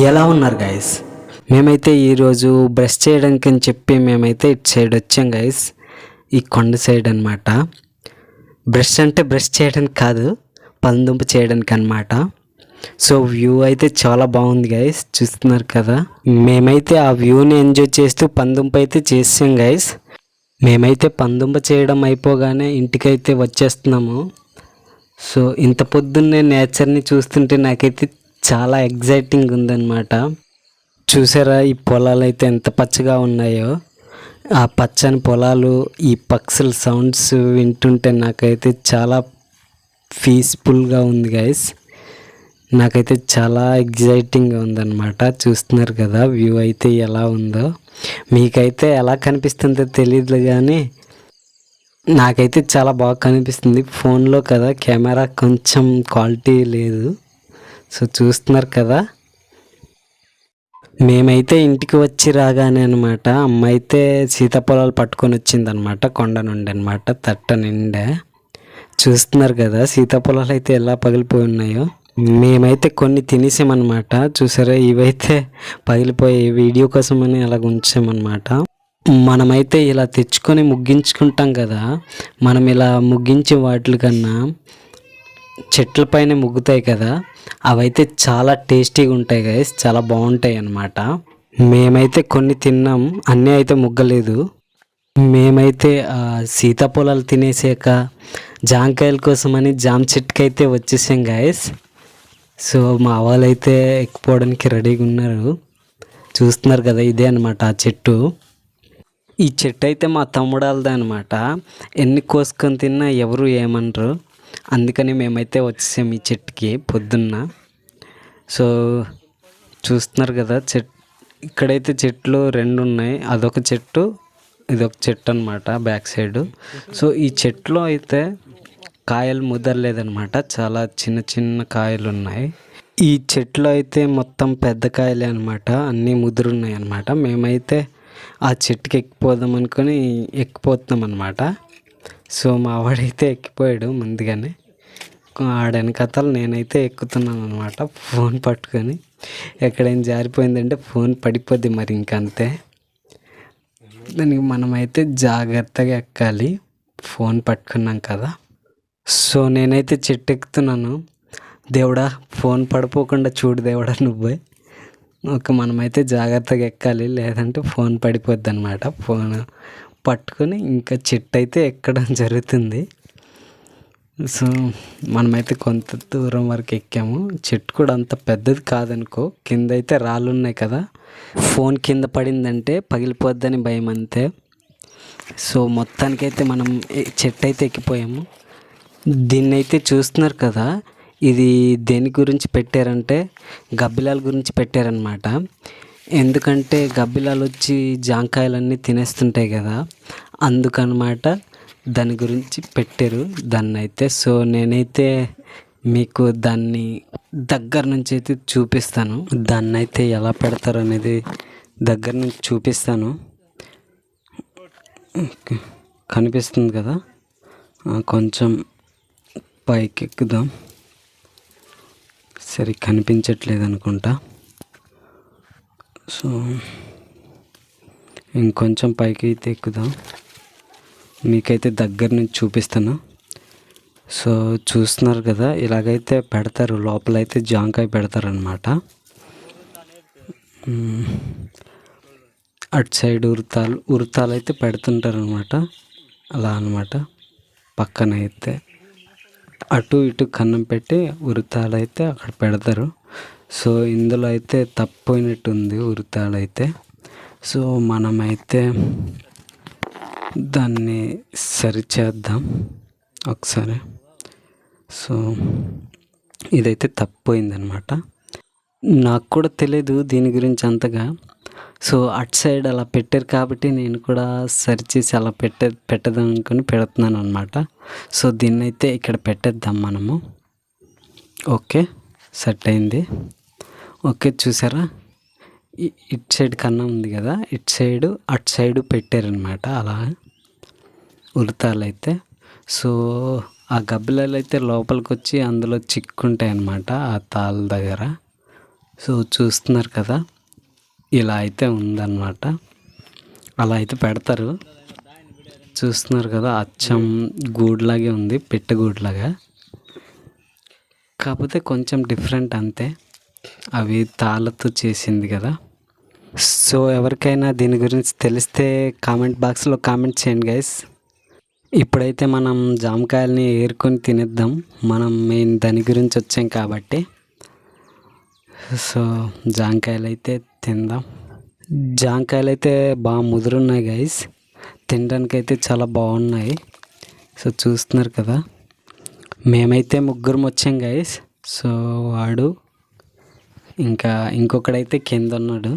ఎలా ఉన్నారు గైస్? మేమైతే ఈరోజు బ్రష్ చేయడానికి అని చెప్పి మేమైతే ఇటు సైడ్ వచ్చాం గైస్. ఈ కొండ సైడ్ అనమాట. బ్రష్ అంటే బ్రష్ చేయడానికి కాదు, పళ్ళదుంప చేయడానికి అనమాట. సో వ్యూ అయితే చాలా బాగుంది గైస్, చూస్తున్నారు కదా. మేమైతే ఆ వ్యూని ఎంజాయ్ చేస్తూ పందుంప అయితే చేసాం గైస్. మేమైతే పందుంప చేయడం అయిపోగానే ఇంటికైతే వచ్చేస్తున్నాము. సో ఇంత పొద్దున్నే నేచర్ని చూస్తుంటే నాకైతే చాలా ఎగ్జైటింగ్ ఉందన్నమాట. చూసారా ఈ పొలాలు అయితే ఎంత పచ్చగా ఉన్నాయో. ఆ పచ్చని పొలాలు, ఈ పక్షుల సౌండ్స్ వింటుంటే నాకైతే చాలా పీస్ఫుల్గా ఉంది గైస్. నాకైతే చాలా ఎగ్జైటింగ్గా ఉందన్నమాట. చూస్తున్నారు కదా వ్యూ అయితే ఎలా ఉందో. మీకైతే ఎలా కనిపిస్తుందో తెలియదు కానీ నాకైతే చాలా బాగా కనిపిస్తుంది. ఫోన్లో కదా, కెమెరా కొంచెం క్వాలిటీ లేదు. సో చూస్తున్నారు కదా. మేమైతే ఇంటికి వచ్చి రాగానే అనమాట, అమ్మ అయితే సీతాఫలాలు పట్టుకొని వచ్చిందనమాట, కొండ నుండి అనమాట, తట్ట నిండా. చూస్తున్నారు కదా సీతాఫలాలు అయితే ఎలా పగిలిపోయి ఉన్నాయో. మేమైతే కొన్ని తినేసామన్నమాట. చూసారా, ఇవైతే పగిలిపోయి వీడియో కోసమని అలాగ ఉంచామన్నమాట. మనమైతే ఇలా తెచ్చుకొని ముగ్గించుకుంటాం కదా, మనం ఇలా ముగ్గించే వాటికన్నా చెట్ల పైన ముగ్గుతాయి కదా, అవైతే చాలా టేస్టీగా ఉంటాయి గైస్, చాలా బాగుంటాయి అన్నమాట. మేమైతే కొన్ని తిన్నాం, అన్నీ అయితే ముగ్గలేదు. మేమైతే సీతాఫలాలు తినేసాక జాంకాయల కోసమని జామ చెట్టుకి అయితే వచ్చేసాం గైస్. సో మా వాళ్ళైతే ఎక్కిపోవడానికి రెడీగా ఉన్నారు. చూస్తున్నారు కదా, ఇదే అనమాట ఆ చెట్టు. ఈ చెట్టు అయితే మా తమ్ముడాలదే అనమాట. ఎన్ని కోసుకొని తిన్నా ఎవరు ఏమనరు. అందుకని మేమైతే వచ్చేసాం ఈ చెట్టుకి పొద్దున్న. సో చూస్తున్నారు కదా, ఇక్కడైతే చెట్లు రెండు ఉన్నాయి. అదొక చెట్టు, ఇదొక చెట్టు అనమాట బ్యాక్ సైడ్. సో ఈ చెట్లో అయితే కాయలు ముదరలేదనమాట, చాలా చిన్న చిన్న కాయలు ఉన్నాయి. ఈ చెట్లో అయితే మొత్తం పెద్ద కాయలే అనమాట, అన్నీ ముదురున్నాయి అనమాట. మేమైతే ఆ చెట్టుకి ఎక్కిపోదాం అనుకొని ఎక్కిపోతున్నాం అనమాట. సో మా వాడైతే ఎక్కిపోయాడు ముందుగానే. ఆడెనకతలు నేనైతే ఎక్కుతున్నాను అనమాట, ఫోన్ పట్టుకొని. ఎక్కడైనా జారిపోయిందంటే ఫోన్ పడిపోద్ది మరి, ఇంకంతే. దానికి మనమైతే జాగ్రత్తగా ఎక్కాలి, ఫోన్ పట్టుకున్నాం కదా. సో నేనైతే చెట్టు ఎక్కుతున్నాను. దేవుడా, ఫోన్ పడిపోకుండా చూడు దేవుడా నువ్వే. మనమైతే జాగ్రత్తగా ఎక్కాలి, లేదంటే ఫోన్ పడిపోద్ది అనమాట. ఫోన్ పట్టుకొని ఇంకా చెట్టు అయితే ఎక్కడం జరుగుతుంది. సో మనమైతే కొంత దూరం వరకు ఎక్కాము. చెట్టు కూడా అంత పెద్దది కాదనుకో, కింద అయితే రాళ్ళు ఉన్నాయి కదా, ఫోన్ కింద పడిందంటే పగిలిపోద్దని భయం అంతే. సో మొత్తానికైతే మనం చెట్టు అయితే ఎక్కిపోయాము. దీన్ని అయితే చూస్తున్నారు కదా, ఇది దేని గురించి పెట్టారంటే గబ్బిలాల గురించి పెట్టారనమాట. ఎందుకంటే గబ్బిలాలు వచ్చి జాంకాయలన్నీ తినేస్తుంటాయి కదా, అందుకనమాట దాని గురించి పెట్టారు దాన్ని అయితే. సో నేనైతే మీకు దాన్ని దగ్గర నుంచి అయితే చూపిస్తాను. దాన్ని అయితే ఎలా పెడతారు అనేది దగ్గర నుంచి చూపిస్తాను. కనిపిస్తుంది కదా, కొంచెం పైకి ఎక్కుదాం. సరే కనిపించట్లేదు అనుకుంటా. సో ఇంకొంచెం పైకి అయితే ఎక్కుదాం, మీకైతే దగ్గర నుంచి చూపిస్తాను. సో చూస్తున్నారు కదా, ఇలాగైతే పెడతారు, లోపలైతే జాంకాయ పెడతారనమాట. అటు సైడ్ ఉరుతాలు అయితే పెడుతుంటారు అనమాట, అలా అనమాట. పక్కన అయితే అటు ఇటు కన్నం పెట్టి ఉరుతాలు అయితే అక్కడ పెడతారు. సో ఇందులో అయితే తప్పిపోయినట్టుంది ఉరుతాలు అయితే. సో మనమైతే దాన్ని సరిచేద్దాం ఒకసారి. సో ఇదైతే తప్పిపోయిందనమాట, నాకు కూడా తెలియదు దీని గురించి అంతగా. సో అటు సైడ్ అలా పెట్టారు కాబట్టి నేను కూడా సరిచేసి అలా పెట్టదాం అనుకుని పెడుతున్నాను అనమాట. సో దీన్ని అయితే ఇక్కడ పెట్టేద్దాం మనము. ఓకే, సెట్ అయింది. ఓకే, చూసారా, ఇటు సైడ్ కన్నా ఉంది కదా, ఇటు సైడు అటు సైడు పెట్టారనమాట అలా ఉడతాలు అయితే. సో ఆ గబ్బిలాలు అయితే లోపలికి వచ్చి అందులో చిక్కుంటాయి అన్నమాట, ఆ తాళ్ళ దగ్గర. సో చూస్తున్నారు కదా, ఇలా అయితే ఉందన్నమాట. అలా అయితే పెడతారు. చూస్తున్నారు కదా, అచ్చం గూడులాగే ఉంది, పెట్టగూడులాగా. కాకపోతే కొంచెం డిఫరెంట్ అంతే, అవి తాళ్ళతో చేసింది కదా. సో ఎవరికైనా దీని గురించి తెలిస్తే కామెంట్ బాక్స్లో కామెంట్ చేయండి గైస్. ఇప్పుడైతే మనం జామకాయలని ఏరుకొని తినేద్దాం, మనం మెయిన్ దాని గురించి వచ్చాం కాబట్టి. సో జామకాయలు అయితే తిందాం. జామకాయలు అయితే బాగా ముదురున్నాయి గైస్, తినడానికి అయితే చాలా బాగున్నాయి. సో చూస్తున్నారు కదా, మేమైతే ముగ్గురం వచ్చాం గైస్. సో వాడు ఇంకా ఇంకొకడైతే కింద ఉన్నాడు,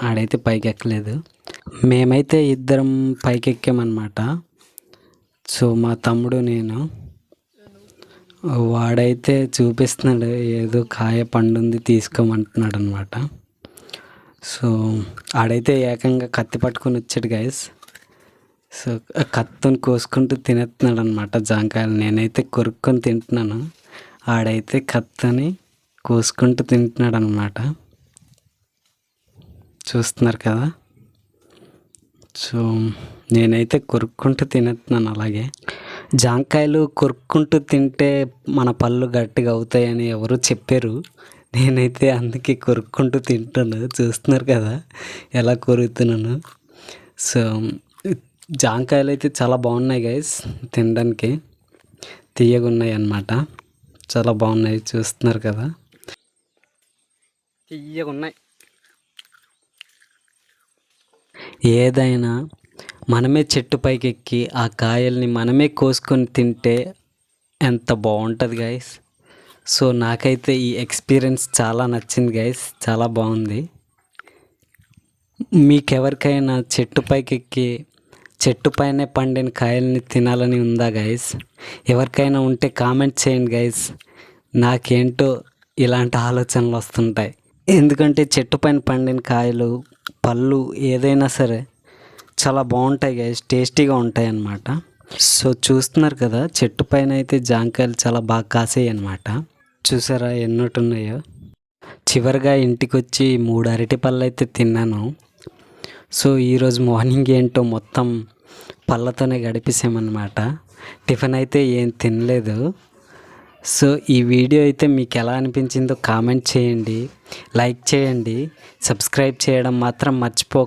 ఆడైతే పైకి ఎక్కలేదు. మేమైతే ఇద్దరం పైకి ఎక్కామన్నమాట. సో మా తమ్ముడు నేను, వాడైతే చూపిస్తున్నాడు ఏదో కాయ పండుంది తీసుకోమంటున్నాడు అనమాట. సో ఆడైతే ఏకంగా కత్తి పట్టుకొని వచ్చాడు గైస్. సో కత్తిని కోసుకుంటూ తినేస్తున్నాడు అనమాట జాంకాయలు. నేనైతే కొరుక్కొని తింటున్నాను, ఆడైతే కత్తిని కోసుకుంటూ తింటున్నాడు అనమాట. చూస్తున్నారు కదా. సో నేనైతే కొరుక్కుంటూ తినేస్తున్నాను. అలాగే జాంకాయలు కొరుక్కుంటూ తింటే మన పళ్ళు గట్టిగా అవుతాయని ఎవరు చెప్పారు, నేనైతే అందుకే కొరుక్కుంటూ తింటాను. చూస్తున్నారు కదా ఎలా కొరుకుతున్నాను. సో జాంకాయలు అయితే చాలా బాగున్నాయి గైస్, తినడానికి తీయగా ఉన్నాయి అన్నమాట, చాలా బాగున్నాయి. చూస్తున్నారు కదా, తీయగా ఉన్నాయి. ఏదైనా మనమే చెట్టు పైకి ఎక్కి ఆ కాయల్ని మనమే కోసుకొని తింటే ఎంత బాగుంటుంది గైస్. సో నాకైతే ఈ ఎక్స్పీరియన్స్ చాలా నచ్చింది గైస్, చాలా బాగుంది. మీకెవరికైనా చెట్టు పైకి ఎక్కి చెట్టు పైనే పండిన కాయల్ని తినాలని ఉందా గైస్? ఎవరికైనా ఉంటే కామెంట్ చేయండి గైస్. నాకేంటో ఇలాంటి ఆలోచనలు వస్తుంటాయి, ఎందుకంటే చెట్టు పైన పండిన కాయలు పళ్ళు ఏదైనా సరే చాలా బాగుంటాయి గైస్, టేస్టీగా ఉంటాయి అన్నమాట. సో చూస్తున్నారు కదా, చెట్టు పైన అయితే జాంకాయలు చాలా బాగా కాసాయి అన్నమాట. చూసారా ఎన్నోటి ఉన్నాయో. చివరిగా ఇంటికి వచ్చి 3 అరటి పళ్ళు అయితే తిన్నాను. సో ఈరోజు మార్నింగ్ ఏంటో మొత్తం పళ్ళతోనే గడిపేసామన్నమాట, టిఫిన్ అయితే ఏం తినలేదు. సో ఈ వీడియో అయితే మీకు ఎలా అనిపించిందో కామెంట్ చేయండి, లైక్ చేయండి, సబ్స్క్రైబ్ చేయడం మాత్రం మర్చిపోకండి.